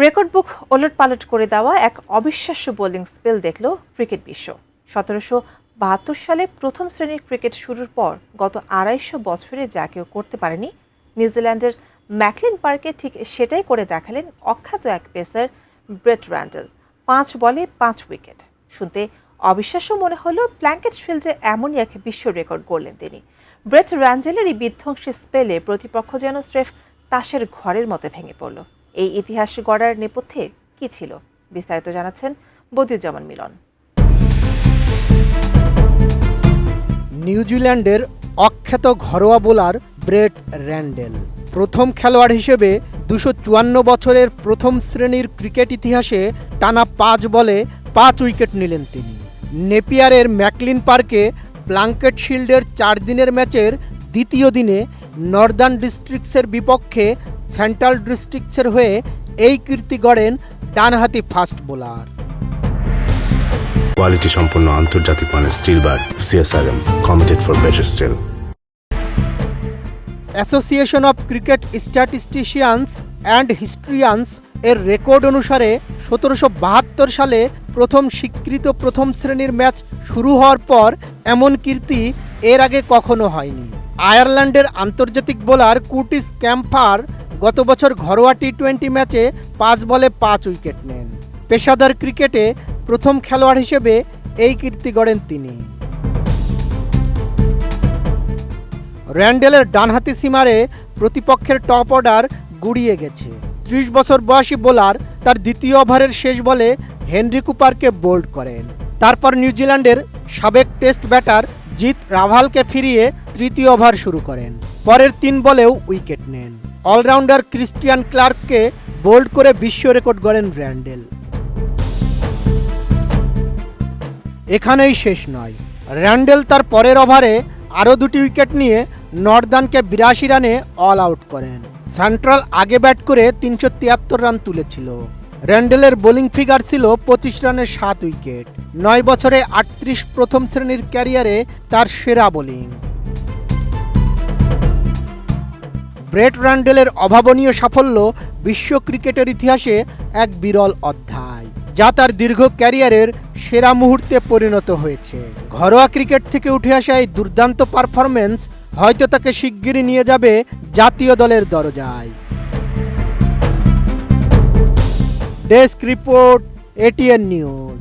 Record বুক ওলটপালট করে দেওয়া এক অবিশ্বাস্য বোলিং স্পেল দেখল ক্রিকেট বিশ্ব। ১৭৭২ সালে প্রথম শ্রেণীর ক্রিকেট শুরুর পর গত ২৫০ বছরে যা কেউ করতে পারেনি, নিউজিল্যান্ডের ম্যাকলিন পার্কে ঠিক সেটাই করে দেখালেন অখ্যাত এক পেসার ব্রেট র্যান্ডেল। ৫ বলে ৫ উইকেট। শুনতে অবিশ্বাস্য মনে হলো, প্ল্যাঙ্কেট ফিল্ডে এমনই এক বিশ্ব রেকর্ড গড়লেন তিনি। ব্রেট র্যান্ডেলের এই বিধ্বংসী স্পেলে প্রতিপক্ষ যেন স্রেফ তাসের ঘরের মতো ভেঙে পড়ল। এই ইতিহাস গড়ার নেপথ্যে কি ছিল, বিস্তারিত জানাচ্ছেন বদিউজ্জামান মিলন। নিউজিল্যান্ডের অখ্যাত ঘরোয়া বোলার ব্রেট র্যান্ডেল প্রথম খেলোয়াড় হিসেবে ২৫৪ বছরের প্রথম শ্রেণীর ক্রিকেট ইতিহাসে টানা ৫ বলে ৫ উইকেট নিলেন তিনি। নেপিয়ারের ম্যাকলিন পার্কে প্ল্যাঙ্কেট শিল্ডের ৪ দিনের ম্যাচের দ্বিতীয় দিনে নর্দার্ন ডিস্ট্রিক্টসের বিপক্ষে সেন্ট্রাল ডিস্ট্রিক্টসের হয়ে এই কীর্তি গড়েন ডানহাতি ফাস্ট বোলার। কোয়ালিটি সম্পন্ন আন্তর্জাতিক মানের steel bar CSRM, committed for better steel. Association of cricket statisticians and historians এর রেকর্ড অনুসারে ১৭৭২ সালে প্রথম স্বীকৃত প্রথম শ্রেণীর ম্যাচ শুরু হওয়ার পর এমন কীর্তি এর আগে কখনো হয়নি। আয়ারল্যান্ডের আন্তর্জাতিক বোলার কুর্টিস ক্যাম্পার গত বছর ঘরোয়া টি-20 ম্যাচে ৫ বলে ৫ উইকেট নেন। পেশাদার ক্রিকেটে প্রথম খেলোয়াড় হিসেবে এই কীর্তি গড়েন তিনি। র্যান্ডেলের ডানহাতি সীমারে প্রতিপক্ষের টপ অর্ডার গুড়িয়ে গেছে। ৩০ বছর বয়সী বোলার তার দ্বিতীয় ওভারের শেষ বলে হেনরি কুপারকে বোল্ড করেন। তারপর নিউজিল্যান্ডের সাবেক টেস্ট ব্যাটার জিত রাভালকে ফিরিয়ে তৃতীয় ওভার শুরু করেন। পরের ৩ বলেও উইকেট নেন। অলরাউন্ডার ক্রিস্টিয়ান ক্লার্ককে বোল্ড করে বিশ্ব রেকর্ড গড়েন র্যান্ডেল। এখানেই শেষ নয়, র্যান্ডেল তার পরের ওভারে আরও ২টি উইকেট নিয়ে নর্দার্নকে ৮২ রানে অল আউট করেন। সেন্ট্রাল আগে ব্যাট করে ৩৭৩ রান তুলেছিল। র্যান্ডেলের বোলিং ফিগার ছিল ২৫ রানে ৭ উইকেট। ৯ বছরে ৩৮ প্রথম শ্রেণীর ক্যারিয়ারে তার সেরা বোলিং। ব্রেট র্যান্ডেলের অভাবনীয় সাফল্য বিশ্ব ক্রিকেটের ইতিহাসে এক বিরল অধ্যায়, যা তার দীর্ঘ ক্যারিয়ারের সেরা মুহূর্তে পরিণত হয়েছে। ঘরোয়া ক্রিকেট থেকে উঠে আসা এই দুর্দান্ত পারফরম্যান্স হয়তো তাকে শিগগিরই নিয়ে যাবে জাতীয় দলের দরজায়। Desk report, ATN news.